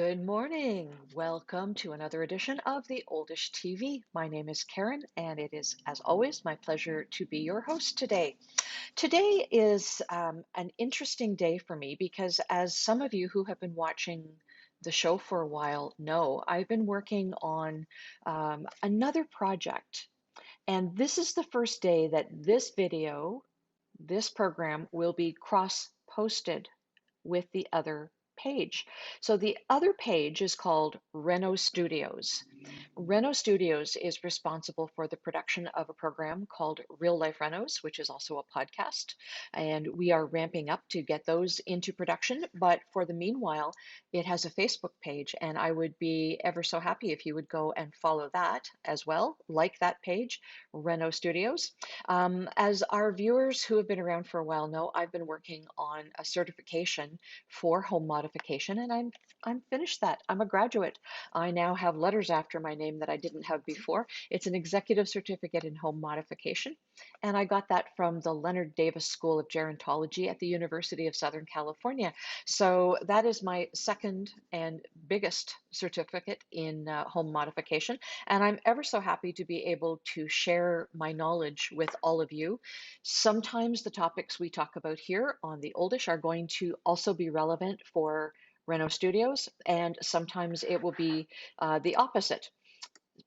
Good morning. Welcome to another edition of the Oldish TV. My name is Karen, and it is, as always, my pleasure to be your host today. Today is an interesting day for me because, as some of you who have been watching the show for a while know, I've been working on another project. And this is the first day that this program, will be cross-posted with the other page. So the other page is called Reno Studios. Reno Studios is responsible for the production of a program called Real Life Renos, which is also a podcast. And we are ramping up to get those into production. But for the meanwhile, it has a Facebook page, and I would be ever so happy if you would go and follow that as well, like that page, Reno Studios. As our viewers who have been around for a while know, I've been working on a certification for home modification, and I'm finished that. I'm a graduate. I now have letters after my name that I didn't have before. It's an executive certificate in home modification, and I got that from the Leonard Davis School of Gerontology at the University of Southern California. So that is my second and biggest certificate in home modification, and I'm ever so happy to be able to share my knowledge with all of you. Sometimes the topics we talk about here on the Oldish are going to also be relevant for Reno Studios, and sometimes it will be the opposite.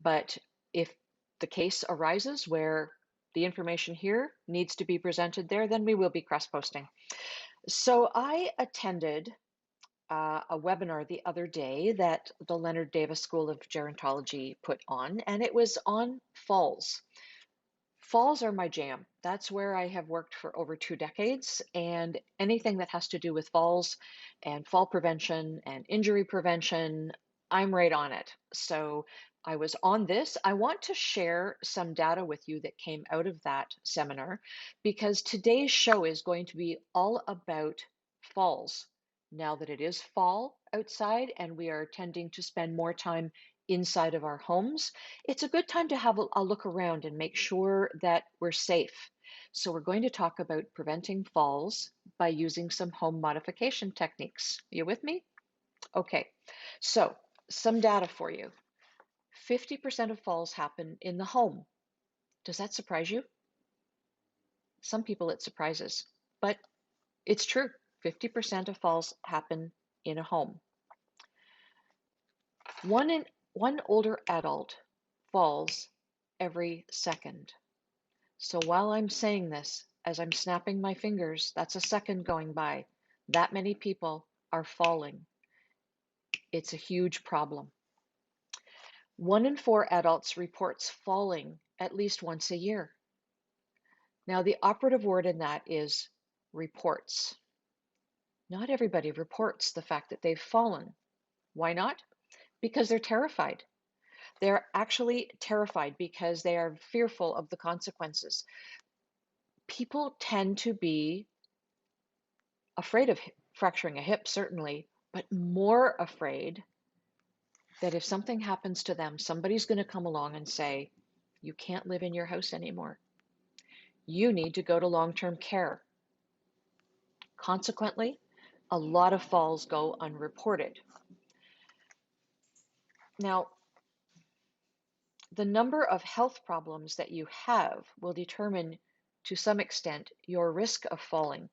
But if the case arises where the information here needs to be presented there, then we will be cross-posting. So I attended a webinar the other day that the Leonard Davis School of Gerontology put on, and it was on falls. Falls are my jam. That's where I have worked for over 2 decades, and anything that has to do with falls and fall prevention and injury prevention, I'm right on it. So I was on this. I want to share some data with you that came out of that seminar because today's show is going to be all about falls. Now that it is fall outside and we are tending to spend more time inside of our homes, it's a good time to have a look around and make sure that we're safe. So we're going to talk about preventing falls by using some home modification techniques. You with me? Okay, so some data for you. 50% of falls happen in the home. Does that surprise you? Some people it surprises, but it's true. 50% of falls happen in a home. One older adult falls every second. So while I'm saying this, as I'm snapping my fingers, that's a second going by. That many people are falling. It's a huge problem. 1 in 4 adults reports falling at least once a year. Now, the operative word in that is reports. Not everybody reports the fact that they've fallen. Why not? Because they're terrified. They're actually terrified because they are fearful of the consequences. People tend to be afraid of fracturing a hip, certainly, but more afraid that if something happens to them, somebody's going to come along and say, you can't live in your house anymore. You need to go to long-term care. Consequently, a lot of falls go unreported. Now, the number of health problems that you have will determine, to some extent, your risk of falling.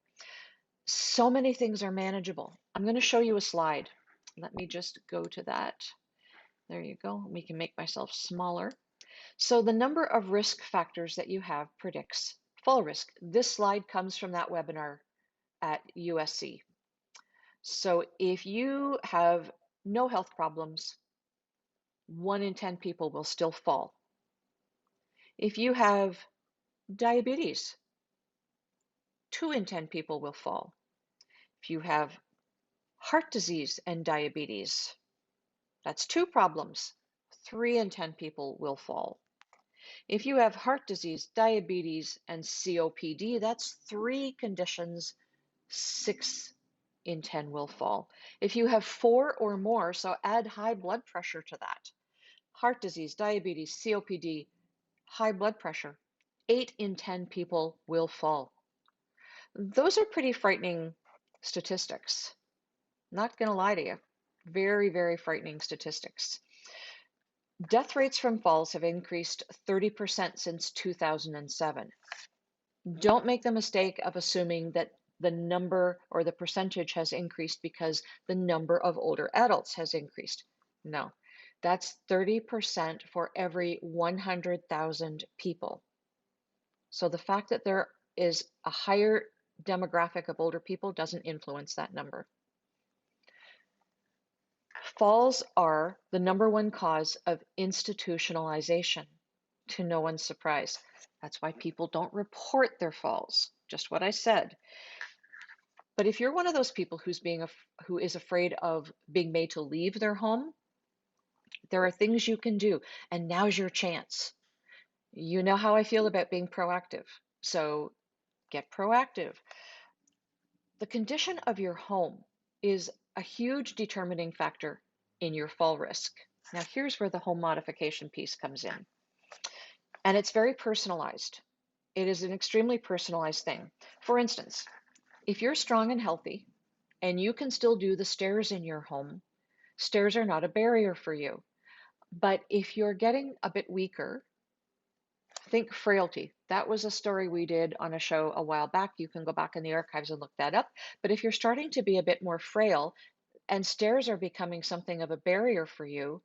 So many things are manageable. I'm going to show you a slide. Let me just go to that. There you go. We can make myself smaller. So the number of risk factors that you have predicts fall risk. This slide comes from that webinar at USC. So if you have no health problems, 1 in 10 people will still fall. If you have diabetes, 2 in 10 people will fall. If you have heart disease and diabetes, that's 2 problems. 3 in 10 people will fall. If you have heart disease, diabetes, and COPD, that's 3 conditions. 6 in 10 will fall. If you have 4 or more, so add high blood pressure to that. Heart disease, diabetes, COPD, high blood pressure. 8 in 10 people will fall. Those are pretty frightening statistics. Not going to lie to you. Very, very frightening statistics. Death rates from falls have increased 30% since 2007. Don't make the mistake of assuming that the number or the percentage has increased because the number of older adults has increased. No, that's 30% for every 100,000 people. So the fact that there is a higher demographic of older people doesn't influence that number. Falls are the number one cause of institutionalization, to no one's surprise. That's why people don't report their falls, just what I said. But if you're one of those people who is afraid of being made to leave their home, there are things you can do, and now's your chance. You know how I feel about being proactive, so get proactive. The condition of your home is a huge determining factor in your fall risk. Now, here's where the home modification piece comes in, and it's very personalized. It is an extremely personalized thing. For instance, if you're strong and healthy and you can still do the stairs in your home, stairs are not a barrier for you. But if you're getting a bit weaker, think frailty. That was a story we did on a show a while back. You can go back in the archives and look that up. But if you're starting to be a bit more frail and stairs are becoming something of a barrier for you,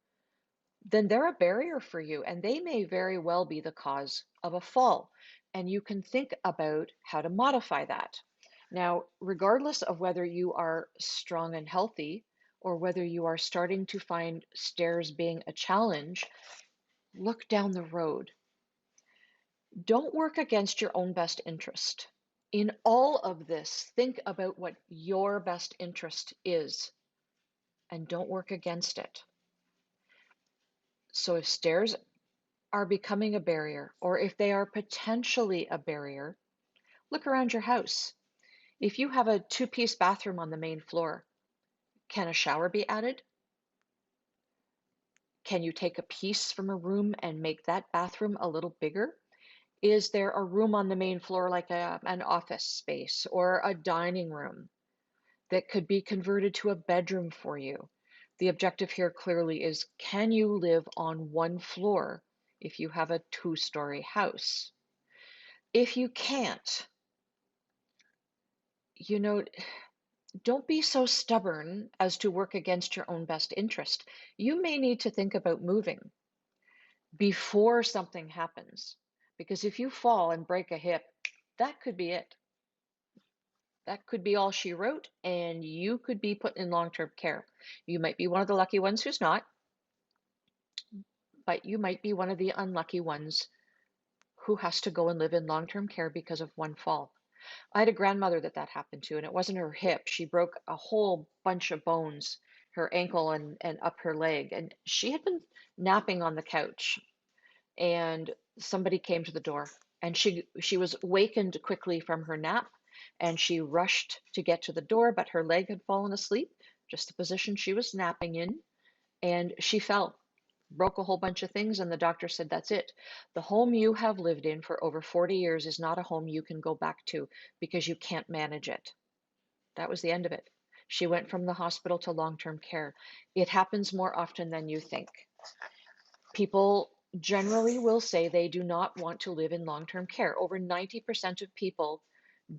then they're a barrier for you and they may very well be the cause of a fall. And you can think about how to modify that. Now, regardless of whether you are strong and healthy or whether you are starting to find stairs being a challenge, look down the road. Don't work against your own best interest. In all of this, think about what your best interest is and don't work against it. So if stairs are becoming a barrier, or if they are potentially a barrier, look around your house. If you have a two-piece bathroom on the main floor, can a shower be added? Can you take a piece from a room and make that bathroom a little bigger? Is there a room on the main floor like an office space or a dining room that could be converted to a bedroom for you? The objective here clearly is, can you live on one floor if you have a two-story house? If you can't, don't be so stubborn as to work against your own best interest. You may need to think about moving before something happens, because if you fall and break a hip, that could be it. That could be all she wrote, and you could be put in long-term care. You might be one of the lucky ones who's not, but you might be one of the unlucky ones who has to go and live in long-term care because of one fall. I had a grandmother that happened to, and it wasn't her hip. She broke a whole bunch of bones, her ankle and up her leg, and she had been napping on the couch, and somebody came to the door, and she was wakened quickly from her nap, and she rushed to get to the door, but her leg had fallen asleep, just the position she was napping in, and she fell, broke a whole bunch of things, and the doctor said, that's it. The home you have lived in for over 40 years is not a home you can go back to because you can't manage it. That was the end of it. She went from the hospital to long-term care. It happens more often than you think. People generally will say they do not want to live in long-term care. Over 90% of people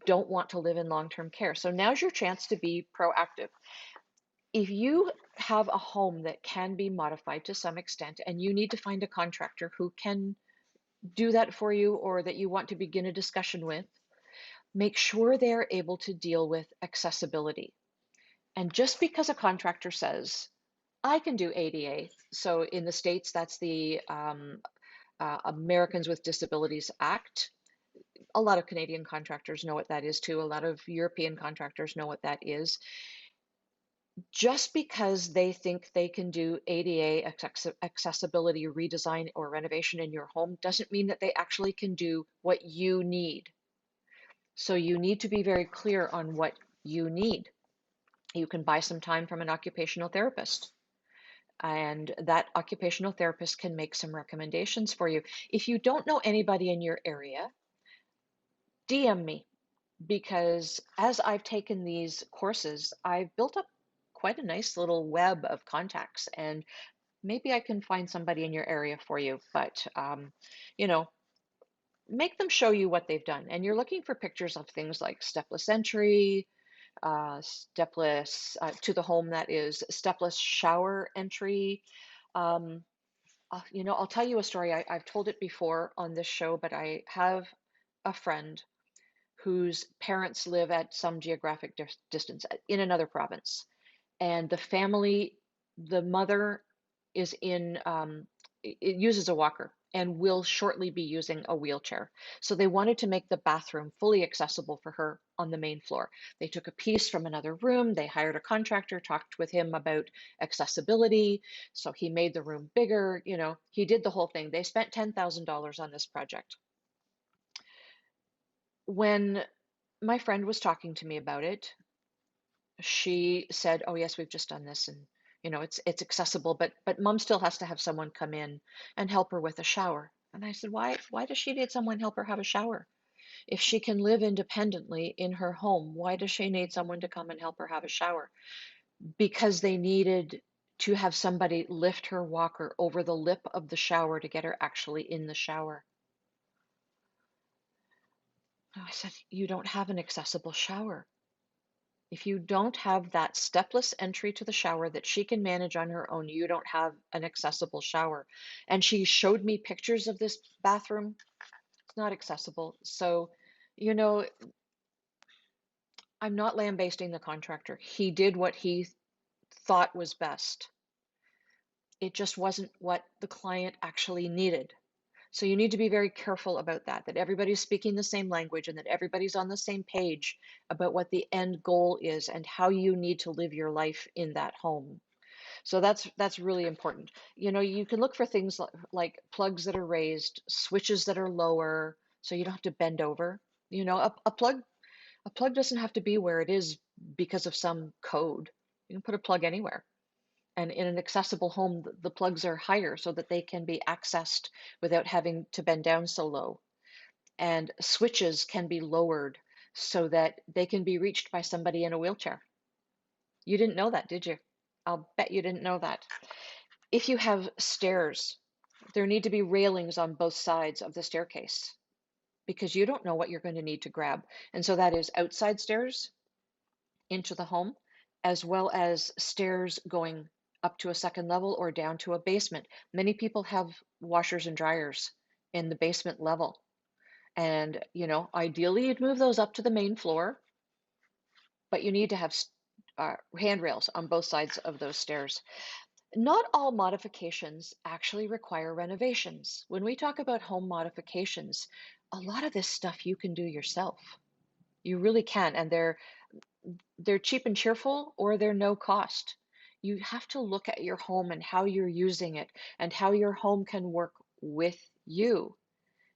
don't want to live in long-term care. So now's your chance to be proactive. If you have a home that can be modified to some extent and you need to find a contractor who can do that for you or that you want to begin a discussion with, make sure they're able to deal with accessibility. And just because a contractor says, I can do ADA, so in the States, that's the Americans with Disabilities Act. A lot of Canadian contractors know what that is too. A lot of European contractors know what that is. Just because they think they can do ADA accessibility redesign or renovation in your home doesn't mean that they actually can do what you need. So you need to be very clear on what you need. You can buy some time from an occupational therapist, and that occupational therapist can make some recommendations for you. If you don't know anybody in your area, DM me, because as I've taken these courses, I've built up quite a nice little web of contacts, and maybe I can find somebody in your area for you. But you know, make them show you what they've done. And you're looking for pictures of things like stepless entry, stepless to the home, that is, stepless shower entry. Um, I'll tell you a story. I've told it before on this show, but I have a friend whose parents live at some geographic distance in another province. And the mother is it uses a walker and will shortly be using a wheelchair. So they wanted to make the bathroom fully accessible for her on the main floor. They took a piece from another room, they hired a contractor, talked with him about accessibility. So he made the room bigger, he did the whole thing. They spent $10,000 on this project. When my friend was talking to me about it, she said, "Oh yes, we've just done this, and it's accessible, but mom still has to have someone come in and help her with a shower." And I said, "Why does she need someone help her have a shower? If she can live independently in her home, why does she need someone to come and help her have a shower?" Because they needed to have somebody lift her walker over the lip of the shower to get her actually in the shower. I said, "You don't have an accessible shower. If you don't have that stepless entry to the shower that she can manage on her own, you don't have an accessible shower." And she showed me pictures of this bathroom. It's not accessible. So, you know, I'm not lambasting the contractor. He did what he thought was best. It just wasn't what the client actually needed. So you need to be very careful about that everybody's speaking the same language and that everybody's on the same page about what the end goal is and how you need to live your life in that home. So that's really important. You can look for things like plugs that are raised, switches that are lower, so you don't have to bend over. A plug doesn't have to be where it is because of some code. You can put a plug anywhere. And in an accessible home, the plugs are higher so that they can be accessed without having to bend down so low. And switches can be lowered so that they can be reached by somebody in a wheelchair. You didn't know that, did you? I'll bet you didn't know that. If you have stairs, there need to be railings on both sides of the staircase because you don't know what you're going to need to grab. And so that is outside stairs into the home, as well as stairs going up to a second level or down to a basement. Many people have washers and dryers in the basement level. And, ideally you'd move those up to the main floor, but you need to have handrails on both sides of those stairs. Not all modifications actually require renovations. When we talk about home modifications, a lot of this stuff you can do yourself. You really can, and they're cheap and cheerful, or they're no cost. You have to look at your home and how you're using it and how your home can work with you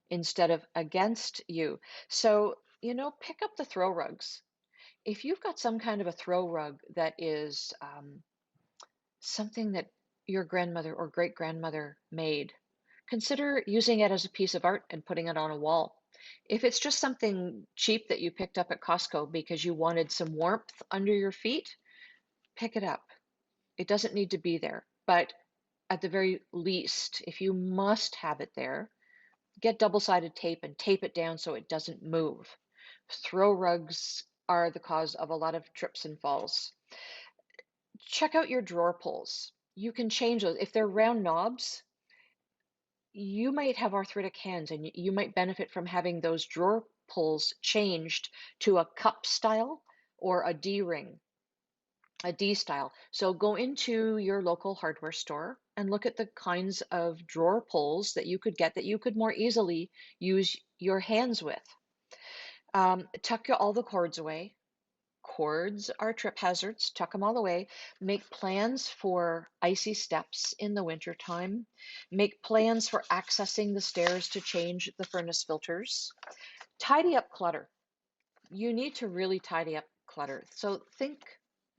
instead of against you. So, pick up the throw rugs. If you've got some kind of a throw rug that is something that your grandmother or great grandmother made, consider using it as a piece of art and putting it on a wall. If it's just something cheap that you picked up at Costco because you wanted some warmth under your feet, pick it up. It doesn't need to be there. But at the very least, if you must have it there, get double-sided tape and tape it down so it doesn't move. Throw rugs are the cause of a lot of trips and falls. Check out your drawer pulls. You can change those. If they're round knobs, you might have arthritic hands and you might benefit from having those drawer pulls changed to a cup style or a D ring, a D style. So go into your local hardware store and look at the kinds of drawer pulls that you could get that you could more easily use your hands with. Tuck all the cords away. Cords are trip hazards. Tuck them all away. Make plans for icy steps in the wintertime. Make plans for accessing the stairs to change the furnace filters. Tidy up clutter. You need to really tidy up clutter. So think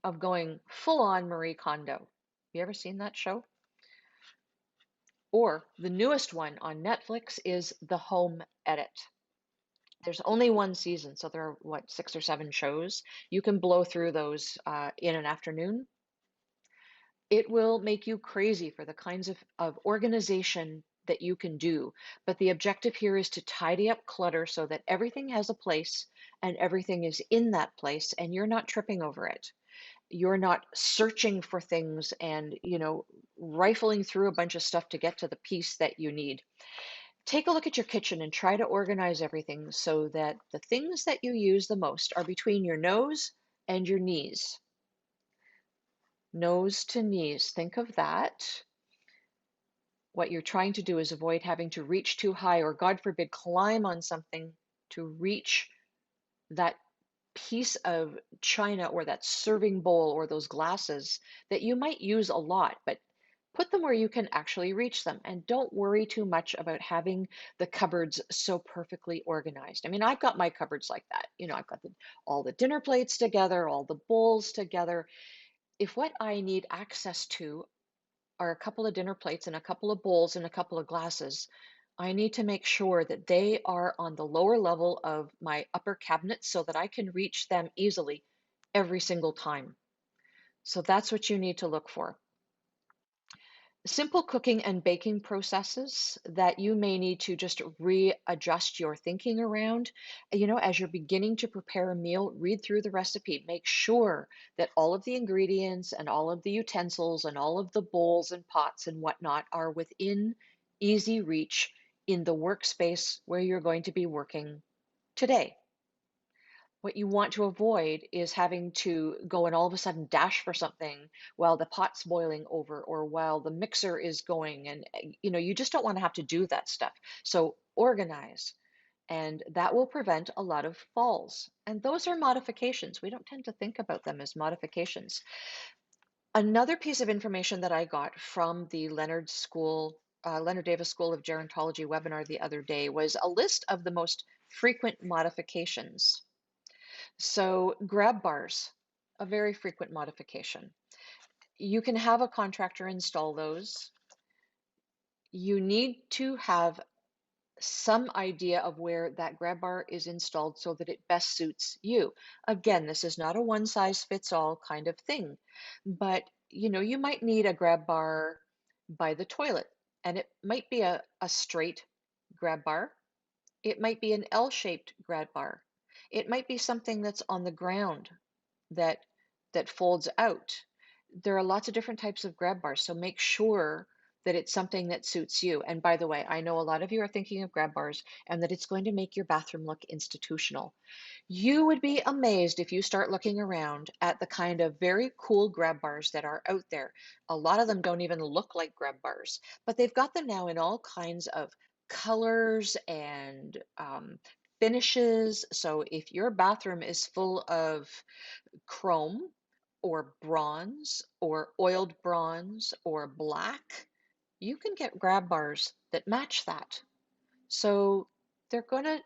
of going full on Marie Kondo. You ever seen that show? Or the newest one on Netflix is The Home Edit. There's only one season, so there are, what, 6 or 7 shows. You can blow through those in an afternoon. It will make you crazy for the kinds of organization that you can do. But the objective here is to tidy up clutter so that everything has a place and everything is in that place and you're not tripping over it. You're not searching for things and, rifling through a bunch of stuff to get to the piece that you need. Take a look at your kitchen and try to organize everything so that the things that you use the most are between your nose and your knees. Nose to knees. Think of that. What you're trying to do is avoid having to reach too high or, God forbid, climb on something to reach that piece of china or that serving bowl or those glasses that you might use a lot, but put them where you can actually reach them. And don't worry too much about having the cupboards so perfectly organized. I mean, I've got my cupboards like that. I've got all the dinner plates together, all the bowls together. If what I need access to are a couple of dinner plates and a couple of bowls and a couple of glasses, I need to make sure that they are on the lower level of my upper cabinet so that I can reach them easily every single time. So that's what you need to look for. Simple cooking and baking processes that you may need to just readjust your thinking around. As you're beginning to prepare a meal, read through the recipe. Make sure that all of the ingredients and all of the utensils and all of the bowls and pots and whatnot are within easy reach in the workspace where you're going to be working today. What you want to avoid is having to go and all of a sudden dash for something while the pot's boiling over or while the mixer is going. And, you just don't want to have to do that stuff. So organize, and that will prevent a lot of falls. And those are modifications. We don't tend to think about them as modifications. Another piece of information that I got from the Leonard Davis School of Gerontology webinar the other day was a list of the most frequent modifications. So grab bars, a very frequent modification. You can have a contractor install those. You need to have some idea of where that grab bar is installed so that it best suits you. Again, this is not a one size fits all kind of thing, but you might need a grab bar by the toilet, and it might be a straight grab bar. It might be an L-shaped grab bar. It might be something that's on the ground that folds out. There are lots of different types of grab bars, so make sure that it's something that suits you. And by the way, I know a lot of you are thinking of grab bars and that it's going to make your bathroom look institutional. You would be amazed if you start looking around at the kind of very cool grab bars that are out there. A lot of them don't even look like grab bars, but they've got them now in all kinds of colors and finishes. So if your bathroom is full of chrome or bronze or oiled bronze or black, you can get grab bars that match that. So they're going to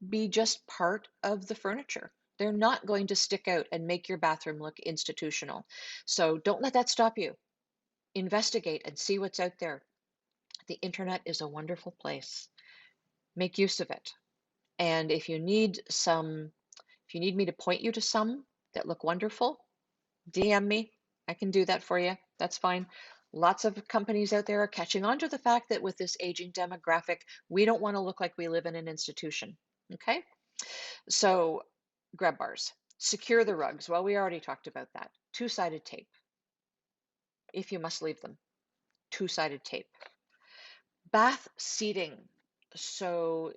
be just part of the furniture. They're not going to stick out and make your bathroom look institutional. So don't let that stop you. Investigate and see what's out there. The internet is a wonderful place. Make use of it. And if you need me to point you to some that look wonderful, DM me. I can do that for you. That's fine. Lots of companies out there are catching on to the fact that with this aging demographic, we don't want to look like we live in an institution. Okay? So, grab bars. Secure the rugs. Well, we already talked about that. Two-sided tape, if you must leave them. Two-sided tape. Bath seating. So,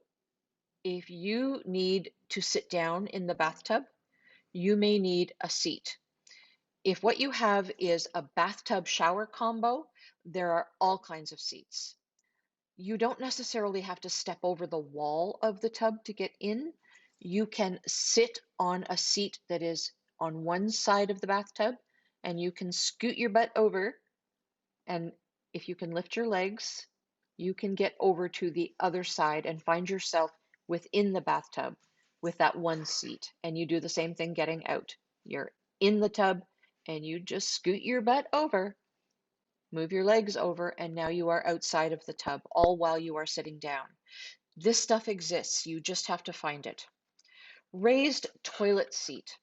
if you need to sit down in the bathtub, you may need a seat. If what you have is a bathtub shower combo, there are all kinds of seats. You don't necessarily have to step over the wall of the tub to get in. You can sit on a seat that is on one side of the bathtub, and you can scoot your butt over, and if you can lift your legs, you can get over to the other side and find yourself within the bathtub with that one seat. And you do the same thing getting out. You're in the tub and you just scoot your butt over, move your legs over, and now you are outside of the tub, all while you are sitting down. This stuff exists. You just have to find it. Raised toilet seat.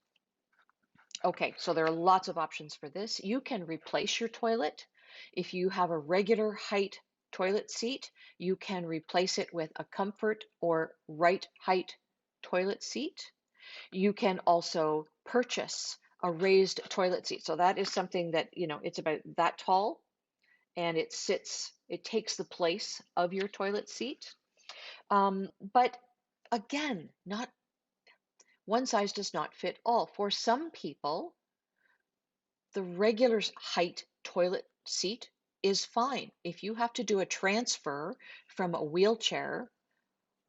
Okay, so there are lots of options for this. You can replace your toilet. If you have a regular height toilet seat, you can replace it with a comfort or right height toilet seat. You can also purchase a raised toilet seat. So that is something that, it's about that tall and it takes the place of your toilet seat. But again, not one size does not fit all. For some people, the regular height toilet seat is fine. If you have to do a transfer from a wheelchair,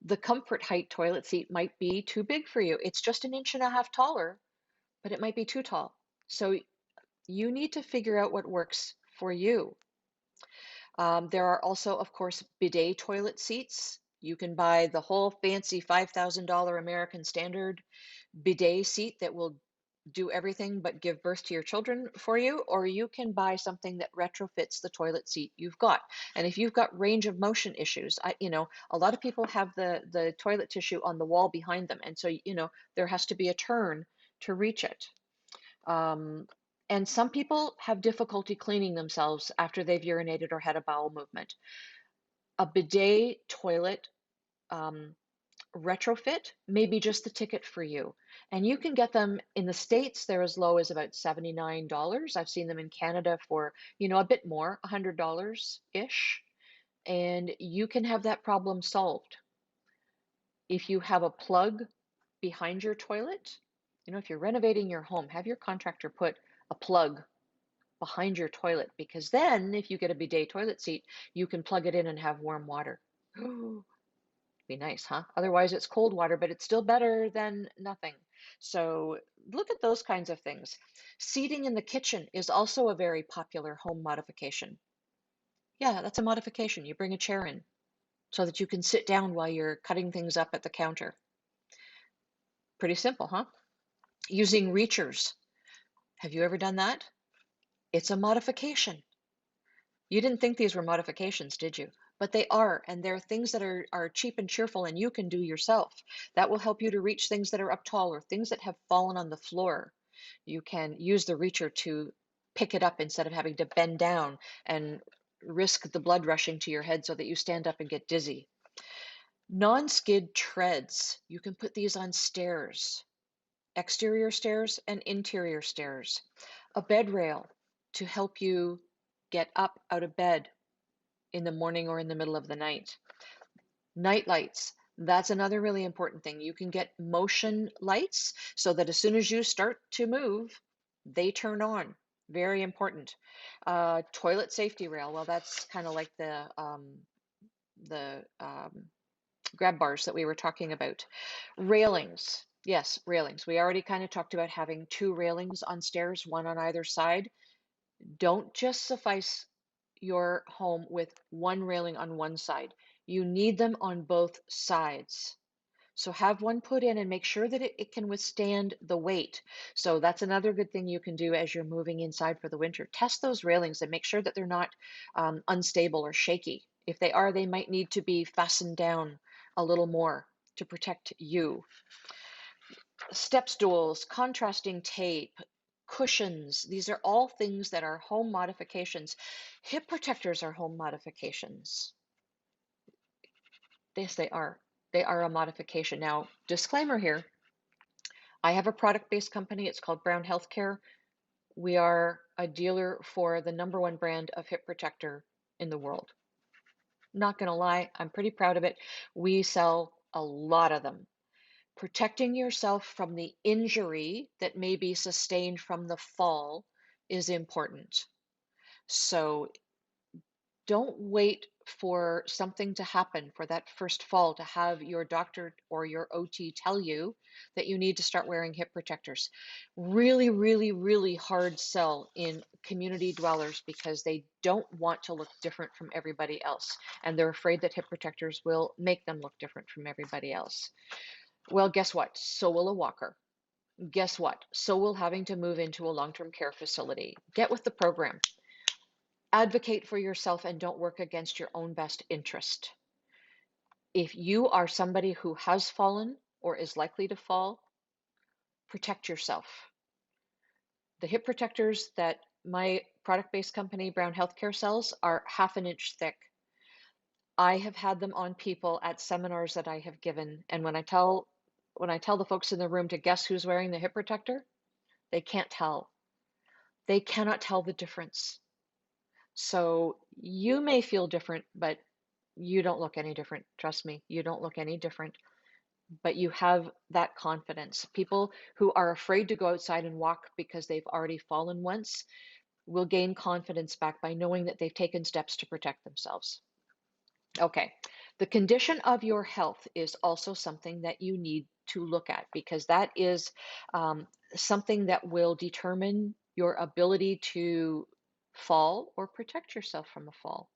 the comfort height toilet seat might be too big for you. It's just an inch and a half taller, but it might be too tall. So you need to figure out what works for you. There are also, of course, bidet toilet seats. You can buy the whole fancy $5,000 American Standard bidet seat that will do everything but give birth to your children for you, or you can buy something that retrofits the toilet seat you've got. And if you've got range of motion issues, a lot of people have the toilet tissue on the wall behind them, and so there has to be a turn to reach it. Um, and some people have difficulty cleaning themselves after they've urinated or had a bowel movement. A bidet toilet um, retrofit may be just the ticket for you. And you can get them in the States, they're as low as about $79. I've seen them in Canada for, a bit more, $100-ish. And you can have that problem solved. If you have a plug behind your toilet, if you're renovating your home, have your contractor put a plug behind your toilet, because then if you get a bidet toilet seat, you can plug it in and have warm water. Be nice, huh? Otherwise, it's cold water, but it's still better than nothing. So look at those kinds of things. Seating in the kitchen is also a very popular home modification. Yeah, that's a modification. You bring a chair in so that you can sit down while you're cutting things up at the counter. Pretty simple, huh? Using reachers. Have you ever done that? It's a modification. You didn't think these were modifications, did you? But they are, and they're things that are cheap and cheerful and you can do yourself. That will help you to reach things that are up tall or things that have fallen on the floor. You can use the reacher to pick it up instead of having to bend down and risk the blood rushing to your head so that you stand up and get dizzy. Non-skid treads. You can put these on stairs, exterior stairs and interior stairs. A bed rail to help you get up out of bed in the morning or in the middle of the night. Night lights. That's another really important thing. You can get motion lights so that as soon as you start to move, they turn on. Very important. Toilet safety rail. Well, that's kind of like the grab bars that we were talking about. Railings. Yes, railings. We already kind of talked about having two railings on stairs, one on either side. Don't just suffice your home with one railing on one side. You need them on both sides. So have one put in and make sure that it can withstand the weight. So that's another good thing you can do as you're moving inside for the winter. Test those railings and make sure that they're not unstable or shaky. If they are, they might need to be fastened down a little more to protect you. Step stools, contrasting tape, cushions, these are all things that are home modifications. Hip protectors are home modifications. Yes, they are. They are a modification. Now, disclaimer here, I have a product-based company. It's called Brown Healthcare. We are a dealer for the #1 brand of hip protector in the world. Not gonna lie, I'm pretty proud of it. We sell a lot of them. Protecting yourself from the injury that may be sustained from the fall is important. So don't wait for something to happen, for that first fall, to have your doctor or your OT tell you that you need to start wearing hip protectors. Really, really, really hard sell in community dwellers because they don't want to look different from everybody else. And they're afraid that hip protectors will make them look different from everybody else. Well, guess what? So will a walker. Guess what? So will having to move into a long-term care facility. Get with the program. Advocate for yourself and don't work against your own best interest. If you are somebody who has fallen or is likely to fall, protect yourself. The hip protectors that my product-based company, Brown Healthcare, sells are 1/2 inch thick. I have had them on people at seminars that I have given, and when I tell the folks in the room to guess who's wearing the hip protector, they can't tell. They cannot tell the difference. So you may feel different, but you don't look any different. Trust me, you don't look any different, but you have that confidence. People who are afraid to go outside and walk because they've already fallen once will gain confidence back by knowing that they've taken steps to protect themselves. Okay, the condition of your health is also something that you need to look at because that is um, something that will determine your ability to fall or protect yourself from a fall.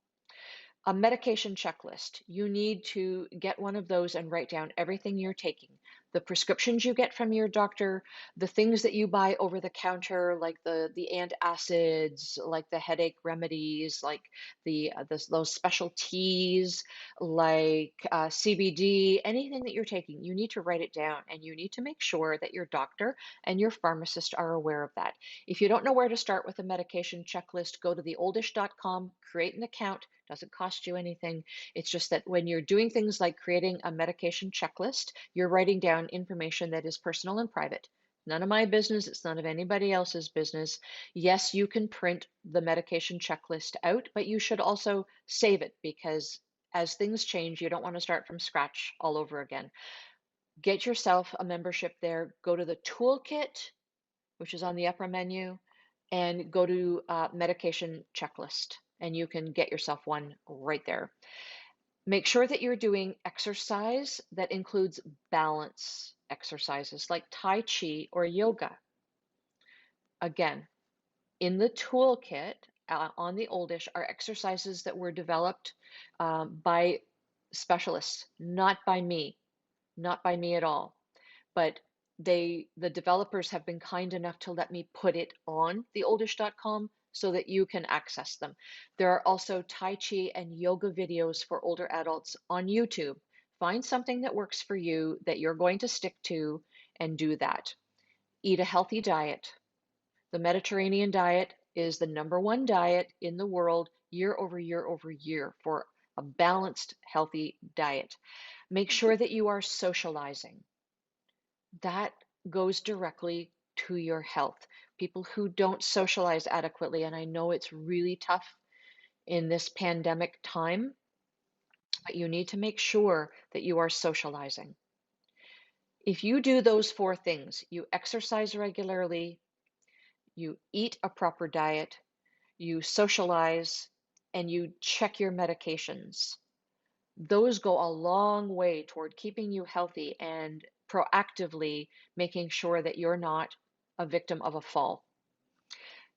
A medication checklist. You need to get one of those and write down everything you're taking, the prescriptions you get from your doctor, the things that you buy over the counter, like the antacids, like the headache remedies, like those special teas, like CBD, anything that you're taking. You need to write it down, and you need to make sure that your doctor and your pharmacist are aware of that. If you don't know where to start with a medication checklist, go to theoldish.com, create an account. Doesn't cost you anything. It's just that when you're doing things like creating a medication checklist, you're writing down information that is personal and private. None of my business, it's none of anybody else's business. Yes, you can print the medication checklist out, but you should also save it because as things change, you don't want to start from scratch all over again. Get yourself a membership there. Go to the toolkit, which is on the upper menu, and go to medication checklist, and you can get yourself one right there. Make sure that you're doing exercise that includes balance exercises like Tai Chi or yoga. Again, in the toolkit on the Oldish are exercises that were developed by specialists, not by me, not by me at all. But the developers have been kind enough to let me put it on theoldish.com so that you can access them. There are also Tai Chi and yoga videos for older adults on YouTube. Find something that works for you that you're going to stick to and do that. Eat a healthy diet. The Mediterranean diet is the #1 diet in the world year over year over year for a balanced, healthy diet. Make sure that you are socializing. That goes directly to your health. People who don't socialize adequately, and I know it's really tough in this pandemic time, but you need to make sure that you are socializing. If you do those 4 things, you exercise regularly, you eat a proper diet, you socialize, and you check your medications, those go a long way toward keeping you healthy and proactively making sure that you're not a victim of a fall.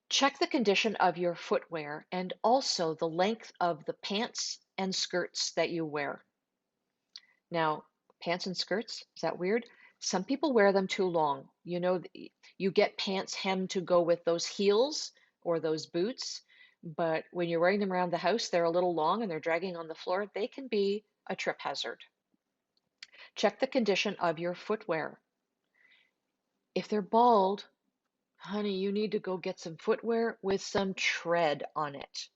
Check the condition of your footwear and also the length of the pants and skirts that you wear. Now, pants and skirts, is that weird? Some people wear them too long. You know, you get pants hemmed to go with those heels or those boots, but when you're wearing them around the house, they're a little long and they're dragging on the floor. They can be a trip hazard. Check the condition of your footwear. If they're bald, honey, you need to go get some footwear with some tread on it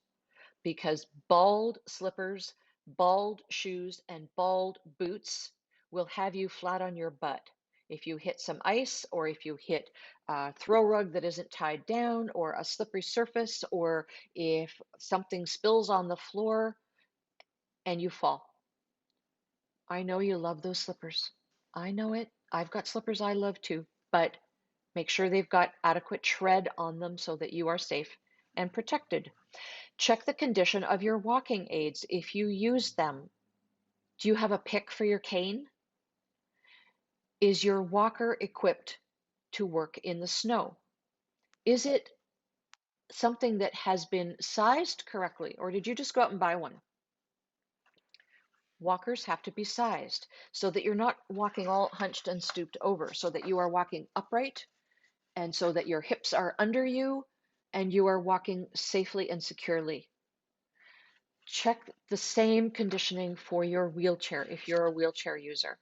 because bald slippers, bald shoes, and bald boots will have you flat on your butt. If you hit some ice or if you hit a throw rug that isn't tied down or a slippery surface or if something spills on the floor and you fall. I know you love those slippers. I know it. I've got slippers I love too, but make sure they've got adequate tread on them so that you are safe and protected. Check the condition of your walking aids if you use them. Do you have a pick for your cane? Is your walker equipped to work in the snow? Is it something that has been sized correctly, or did you just go out and buy one? Walkers have to be sized so that you're not walking all hunched and stooped over, so that you are walking upright and so that your hips are under you and you are walking safely and securely. Check the same conditioning for your wheelchair if you're a wheelchair user.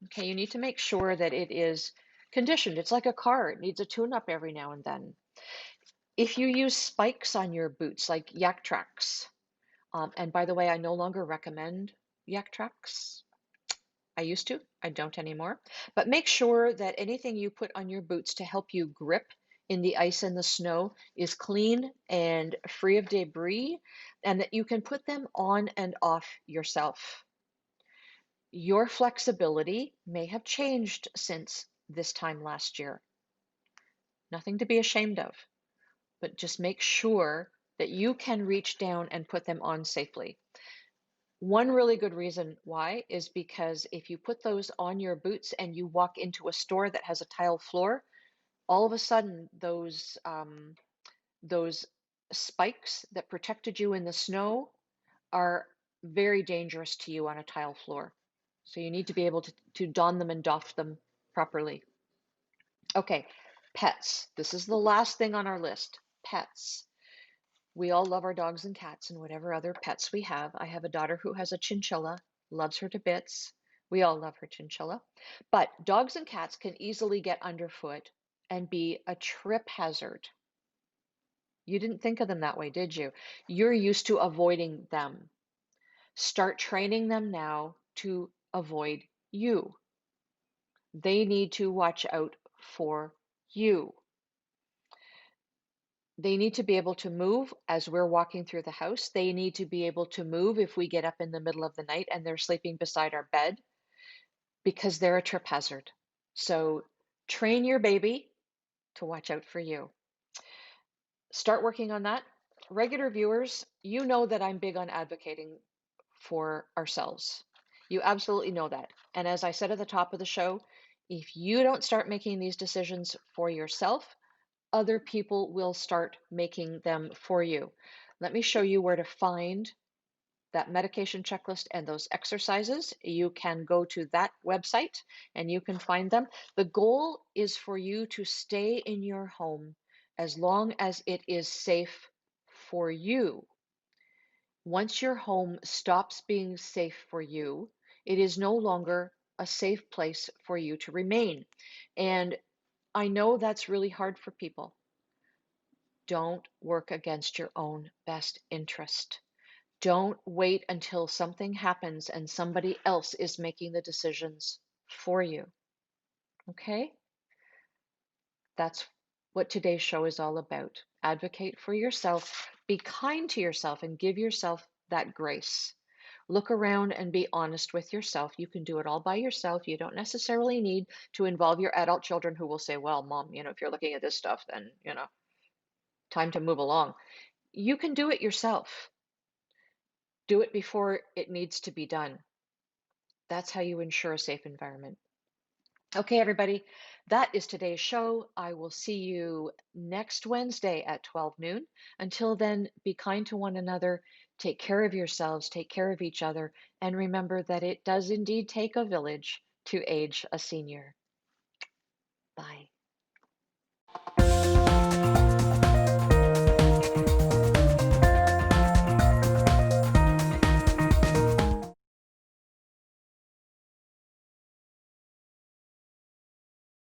Okay, you need to make sure that it is conditioned. It's like a car, it needs a tune-up every now and then. If you use spikes on your boots, like Yak Trax, and by the way, I no longer recommend Yak Trax. I used to, I don't anymore. But make sure that anything you put on your boots to help you grip in the ice and the snow is clean and free of debris, and that you can put them on and off yourself. Your flexibility may have changed since this time last year. Nothing to be ashamed of, but just make sure that you can reach down and put them on safely. One really good reason why is because if you put those on your boots and you walk into a store that has a tile floor, all of a sudden those spikes that protected you in the snow are very dangerous to you on a tile floor. So you need to be able to don them and doff them properly. Okay, pets. This is the last thing on our list. Pets. We all love our dogs and cats and whatever other pets we have. I have a daughter who has a chinchilla, loves her to bits. We all love her chinchilla. But dogs and cats can easily get underfoot and be a trip hazard. You didn't think of them that way, did you? You're used to avoiding them. Start training them now to avoid you. They need to watch out for you. They need to be able to move as we're walking through the house. They need to be able to move if we get up in the middle of the night and they're sleeping beside our bed because they're a trip hazard. So train your baby to watch out for you. Start working on that. Regular viewers, you know that I'm big on advocating for ourselves. You absolutely know that. And as I said at the top of the show, if you don't start making these decisions for yourself, other people will start making them for you. Let me show you where to find that medication checklist and those exercises. You can go to that website and you can find them. The goal is for you to stay in your home as long as it is safe for you. Once your home stops being safe for you, it is no longer a safe place for you to remain. And I know that's really hard for people. Don't work against your own best interest. Don't wait until something happens and somebody else is making the decisions for you. Okay? That's what today's show is all about. Advocate for yourself, be kind to yourself, and give yourself that grace. Look around and be honest with yourself. You can do it all by yourself. You don't necessarily need to involve your adult children who will say, well, mom, if you're looking at this stuff, then, time to move along. You can do it yourself. Do it before it needs to be done. That's how you ensure a safe environment. Okay, everybody, that is today's show. I will see you next Wednesday at 12 noon. Until then, be kind to one another, take care of yourselves, take care of each other, and remember that it does indeed take a village to age a senior. Bye.